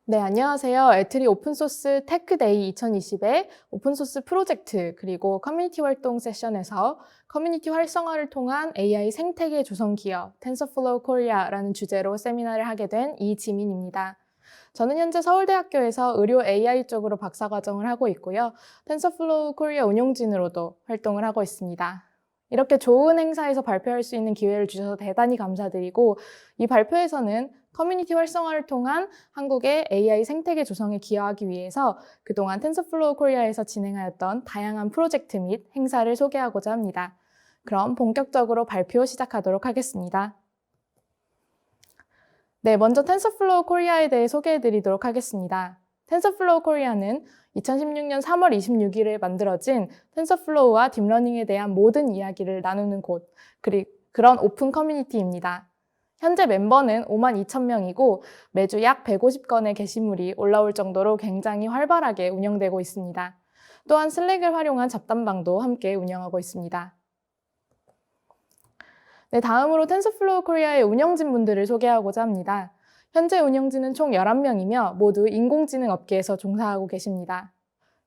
네, 안녕하세요. 애트리 오픈소스 테크데이 2020의 오픈소스 프로젝트 그리고 커뮤니티 활동 세션에서 커뮤니티 활성화를 통한 AI 생태계 조성 기업 텐서플로우 코리아라는 주제로 세미나를 하게 된 이지민입니다. 저는 현재 서울대학교에서 의료 AI 쪽으로 박사과정을 하고 있고요. 텐서플로우 코리아 운용진으로도 활동을 하고 있습니다. 이렇게 좋은 행사에서 발표할 수 있는 기회를 주셔서 대단히 감사드리고, 이 발표에서는 커뮤니티 활성화를 통한 한국의 AI 생태계 조성에 기여하기 위해서 그동안 텐서플로우 코리아에서 진행하였던 다양한 프로젝트 및 행사를 소개하고자 합니다. 그럼 본격적으로 발표 시작하도록 하겠습니다. 네, 먼저 텐서플로우 코리아에 대해 소개해드리도록 하겠습니다. 텐서플로우 코리아는 2016년 3월 26일에 만들어진 텐서플로우와 딥러닝에 대한 모든 이야기를 나누는 곳, 그런 오픈 커뮤니티입니다. 현재 멤버는 52,000명이고 매주 약 150건의 게시물이 올라올 정도로 굉장히 활발하게 운영되고 있습니다. 또한 슬랙을 활용한 잡담방도 함께 운영하고 있습니다. 네, 다음으로 텐서플로우 코리아의 운영진 분들을 소개하고자 합니다. 현재 운영진은 총 11명이며 모두 인공지능 업계에서 종사하고 계십니다.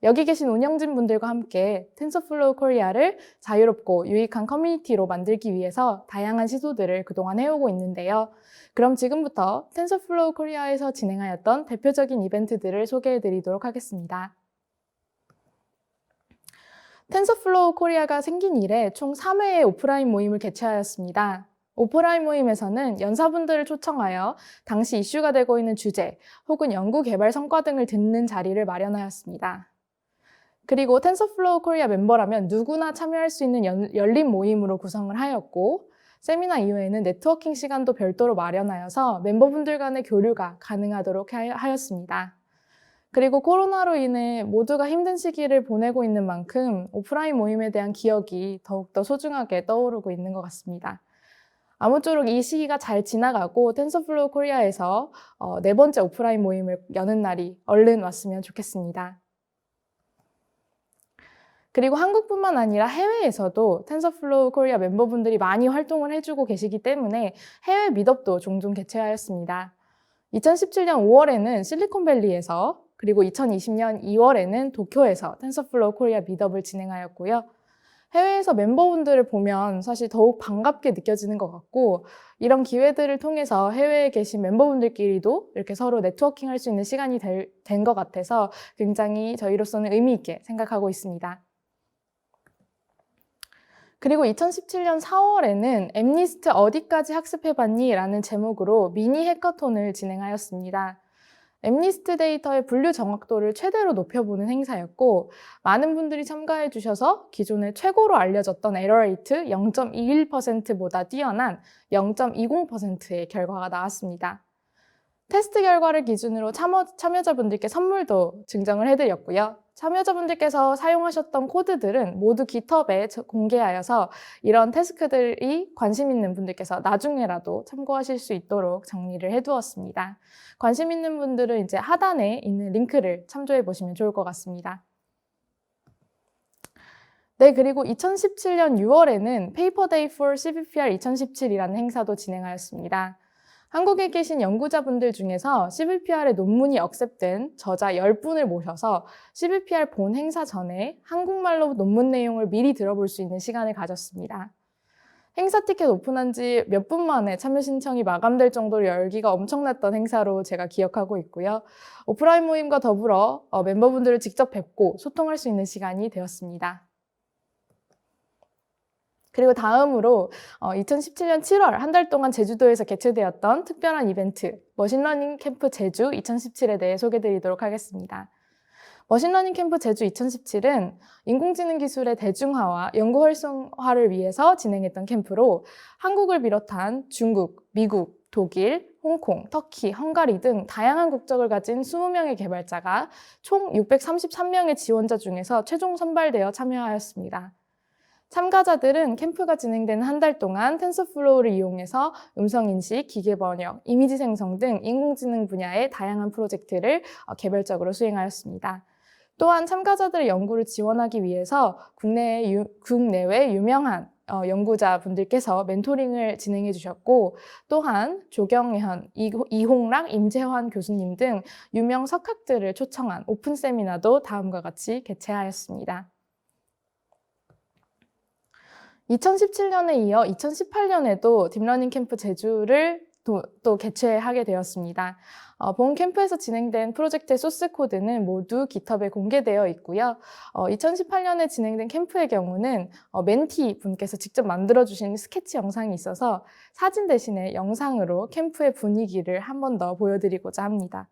여기 계신 운영진 분들과 함께 텐서플로우 코리아를 자유롭고 유익한 커뮤니티로 만들기 위해서 다양한 시도들을 그동안 해오고 있는데요. 그럼 지금부터 텐서플로우 코리아에서 진행하였던 대표적인 이벤트들을 소개해드리도록 하겠습니다. 텐서플로우 코리아가 생긴 이래 총 3회의 오프라인 모임을 개최하였습니다. 오프라인 모임에서는 연사분들을 초청하여 당시 이슈가 되고 있는 주제 혹은 연구 개발 성과 등을 듣는 자리를 마련하였습니다. 그리고 텐서플로우 코리아 멤버라면 누구나 참여할 수 있는 열린 모임으로 구성을 하였고, 세미나 이후에는 네트워킹 시간도 별도로 마련하여서 멤버분들 간의 교류가 가능하도록 하였습니다. 그리고 코로나로 인해 모두가 힘든 시기를 보내고 있는 만큼 오프라인 모임에 대한 기억이 더욱더 소중하게 떠오르고 있는 것 같습니다. 아무쪼록 이 시기가 잘 지나가고 텐서플로우 코리아에서 4번째 오프라인 모임을 여는 날이 얼른 왔으면 좋겠습니다. 그리고 한국뿐만 아니라 해외에서도 텐서플로우 코리아 멤버분들이 많이 활동을 해주고 계시기 때문에 해외 미덥도 종종 개최하였습니다. 2017년 5월에는 실리콘밸리에서, 그리고 2020년 2월에는 도쿄에서 텐서플로우 코리아 미덥을 진행하였고요. 해외에서 member분들을 보면 사실 더욱 반갑게 느껴지는 것 같고, 이런 기회들을 통해서 해외에 계신 멤버분들끼리도 이렇게 서로 네트워킹할 수 있는 시간이 된 것 같아서 굉장히 저희로서는 의미 있게 생각하고 있습니다. 그리고 2017년 4월에는 엠니스트 어디까지 학습해봤니? 라는 제목으로 미니 해커톤을 진행하였습니다. 엠니스트 데이터의 분류 정확도를 최대로 높여보는 행사였고, 많은 분들이 참가해 주셔서 기존에 최고로 알려졌던 에러 레이트 0.21%보다 뛰어난 0.20%의 결과가 나왔습니다. 테스트 결과를 기준으로 참여자분들께 선물도 증정을 해드렸고요. 참여자분들께서 사용하셨던 코드들은 모두 깃허브에 공개하여서 이런 태스크들이 관심 있는 분들께서 나중에라도 참고하실 수 있도록 정리를 해두었습니다. 관심 있는 분들은 이제 하단에 있는 링크를 참조해 보시면 좋을 것 같습니다. 네, 그리고 2017년 6월에는 Paper Day for CVPR 2017이라는 행사도 진행하였습니다. 한국에 계신 연구자분들 중에서 CVPR의 논문이 억셉된 저자 10분을 모셔서 CVPR 본 행사 전에 한국말로 논문 내용을 미리 들어볼 수 있는 시간을 가졌습니다. 행사 티켓 오픈한 지 몇 분 만에 참여 신청이 마감될 정도로 열기가 엄청났던 행사로 제가 기억하고 있고요. 오프라인 모임과 더불어 멤버분들을 직접 뵙고 소통할 수 있는 시간이 되었습니다. 그리고 다음으로 2017년 7월 한 달 동안 제주도에서 개최되었던 특별한 이벤트 머신러닝 캠프 제주 2017에 대해 소개드리도록 하겠습니다. 머신러닝 캠프 제주 2017은 인공지능 기술의 대중화와 연구 활성화를 위해서 진행했던 캠프로 한국을 비롯한 중국, 미국, 독일, 홍콩, 터키, 헝가리 등 다양한 국적을 가진 20명의 개발자가 총 633명의 지원자 중에서 최종 선발되어 참여하였습니다. 참가자들은 캠프가 진행되는 한 달 동안 텐서플로우를 이용해서 음성인식, 기계번역, 이미지 생성 등 인공지능 분야의 다양한 프로젝트를 개별적으로 수행하였습니다. 또한 참가자들의 연구를 지원하기 위해서 국내외 유명한 연구자분들께서 멘토링을 진행해 주셨고, 또한 조경현, 이홍락, 임재환 교수님 등 유명 석학들을 초청한 오픈 세미나도 다음과 같이 개최하였습니다. 2017년에 이어 2018년에도 딥러닝 캠프 제주를 또 개최하게 되었습니다. 본 캠프에서 진행된 프로젝트의 소스 코드는 모두 깃허브에 공개되어 있고요. 2018년에 진행된 캠프의 경우는 멘티 분께서 직접 만들어주신 스케치 영상이 있어서 사진 대신에 영상으로 캠프의 분위기를 한 번 더 보여드리고자 합니다.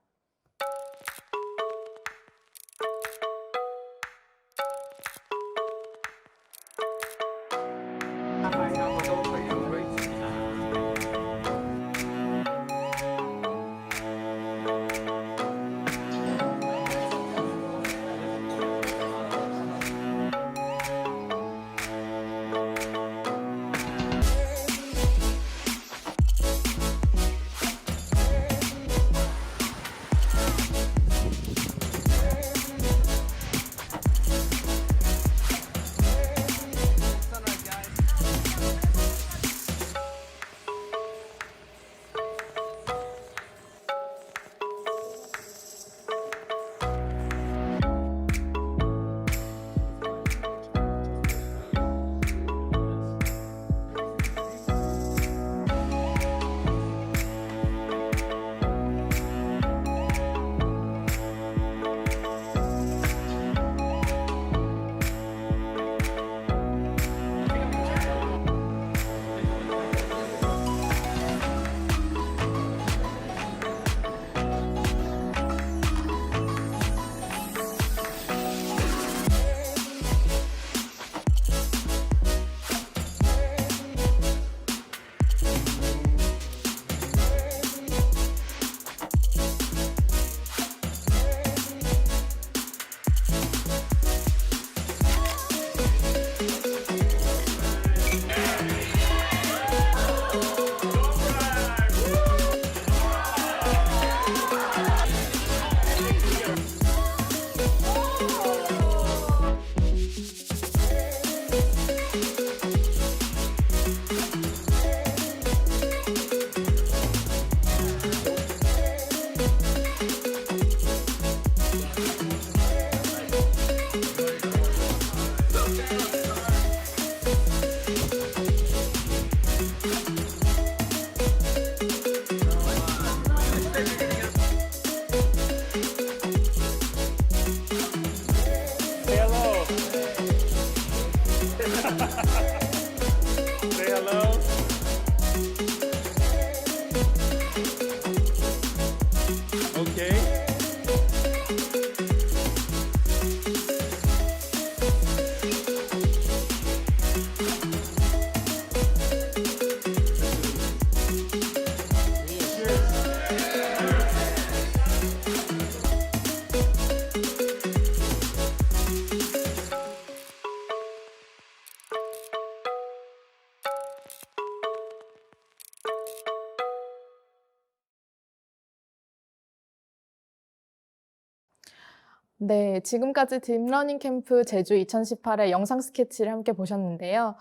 네, 지금까지 딥러닝 캠프 제주 2018의 영상 스케치를 함께 보셨는데요.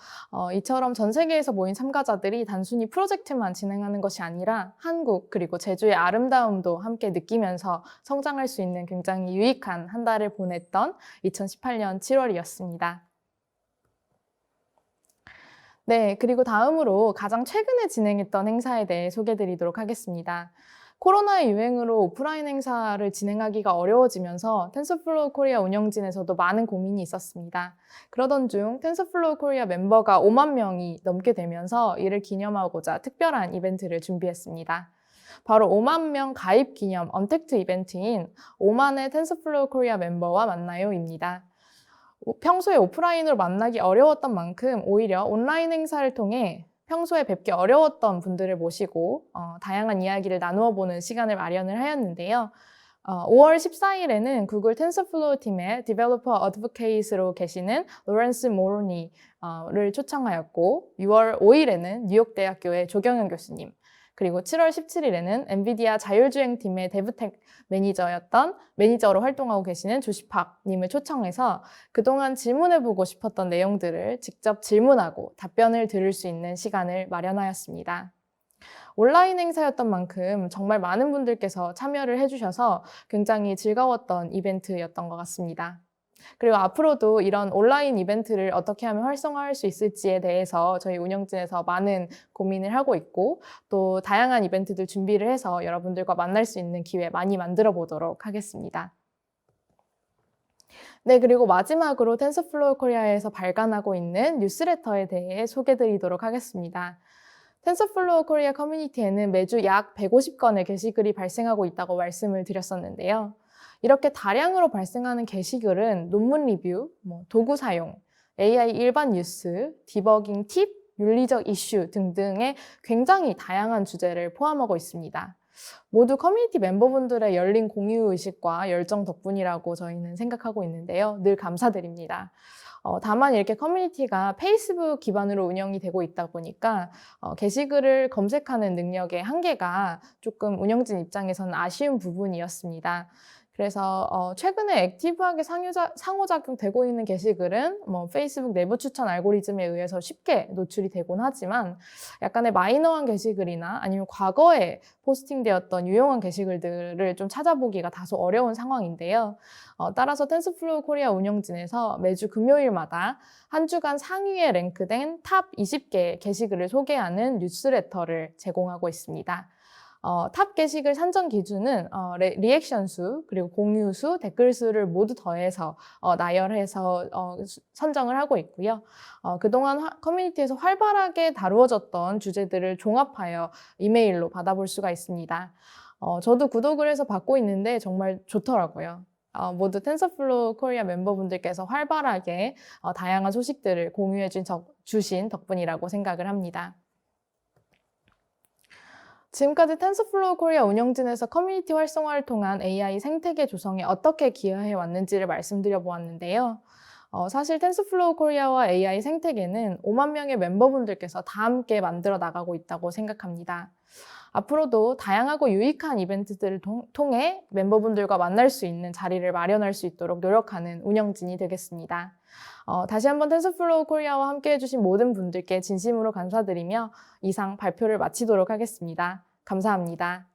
이처럼 전 세계에서 모인 참가자들이 단순히 프로젝트만 진행하는 것이 아니라 한국 그리고 제주의 아름다움도 함께 느끼면서 성장할 수 있는 굉장히 유익한 한 달을 보냈던 2018년 7월이었습니다. 네, 그리고 다음으로 가장 최근에 진행했던 행사에 대해 소개해드리도록 하겠습니다. 코로나의 유행으로 오프라인 행사를 진행하기가 어려워지면서 텐서플로우 코리아 운영진에서도 많은 고민이 있었습니다. 그러던 중 텐서플로우 코리아 멤버가 5만 명이 넘게 되면서 이를 기념하고자 특별한 이벤트를 준비했습니다. 바로 5만 명 가입 기념 언택트 이벤트인 5만의 텐서플로우 코리아 멤버와 만나요입니다. 평소에 오프라인으로 만나기 어려웠던 만큼 오히려 온라인 행사를 통해 평소에 뵙기 어려웠던 분들을 모시고 다양한 이야기를 나누어 보는 시간을 마련을 하였는데요. 5월 14일에는 구글 텐서플로우 팀의 디벨로퍼 어드보케이트로 계시는 로렌스 모로니를 초청하였고 6월 5일에는 뉴욕대학교의 조경현 교수님, 그리고 7월 17일에는 엔비디아 자율주행팀의 데브텍 매니저로 활동하고 계시는 조시팍님을 초청해서 그동안 질문해보고 싶었던 내용들을 직접 질문하고 답변을 들을 수 있는 시간을 마련하였습니다. 온라인 행사였던 만큼 정말 많은 분들께서 참여를 해주셔서 굉장히 즐거웠던 이벤트였던 것 같습니다. 그리고 앞으로도 이런 온라인 이벤트를 어떻게 하면 활성화할 수 있을지에 대해서 저희 운영진에서 많은 고민을 하고 있고 또 다양한 이벤트들 준비를 해서 여러분들과 만날 수 있는 기회 많이 만들어 보도록 하겠습니다. 네, 그리고 마지막으로 텐서플로우 코리아에서 발간하고 있는 뉴스레터에 대해 소개드리도록 하겠습니다. 텐서플로우 코리아 커뮤니티에는 매주 약 150건의 게시글이 발생하고 있다고 말씀을 드렸었는데요. 이렇게 다량으로 발생하는 게시글은 논문 리뷰, 도구 사용, AI 일반 뉴스, 디버깅 팁, 윤리적 이슈 등등의 굉장히 다양한 주제를 포함하고 있습니다. 모두 커뮤니티 멤버분들의 열린 공유 의식과 열정 덕분이라고 저희는 생각하고 있는데요. 늘 감사드립니다. 다만 이렇게 커뮤니티가 페이스북 기반으로 운영이 되고 있다 보니까 게시글을 검색하는 능력의 한계가 조금 운영진 입장에서는 아쉬운 부분이었습니다. 그래서 최근에 액티브하게 상호작용되고 있는 게시글은 페이스북 내부 추천 알고리즘에 의해서 쉽게 노출이 되곤 하지만 약간의 마이너한 게시글이나 아니면 과거에 포스팅되었던 유용한 게시글들을 좀 찾아보기가 다소 어려운 상황인데요. 따라서 텐서플로우 코리아 운영진에서 매주 금요일마다 한 주간 상위에 랭크된 탑 20개 게시글을 소개하는 뉴스레터를 제공하고 있습니다. 탑 게시글 산정 기준은 리액션 수, 그리고 공유 수, 댓글 수를 모두 더해서 나열해서 선정을 하고 있고요. 그동안 커뮤니티에서 활발하게 다루어졌던 주제들을 종합하여 이메일로 받아볼 수가 있습니다. 저도 구독을 해서 받고 있는데 정말 좋더라고요. 모두 텐서플로우 코리아 멤버분들께서 활발하게 다양한 소식들을 공유해 주신 덕분이라고 생각을 합니다. 지금까지 텐서플로우 코리아 운영진에서 커뮤니티 활성화를 통한 AI 생태계 조성에 어떻게 기여해 왔는지를 말씀드려 보았는데요. 사실 텐서플로우 코리아와 AI 생태계는 5만 명의 멤버분들께서 다 함께 만들어 나가고 있다고 생각합니다. 앞으로도 다양하고 유익한 이벤트들을 통해 멤버분들과 만날 수 있는 자리를 마련할 수 있도록 노력하는 운영진이 되겠습니다. 다시 한번 텐서플로우 코리아와 함께 해주신 모든 분들께 진심으로 감사드리며 이상 발표를 마치도록 하겠습니다. 감사합니다.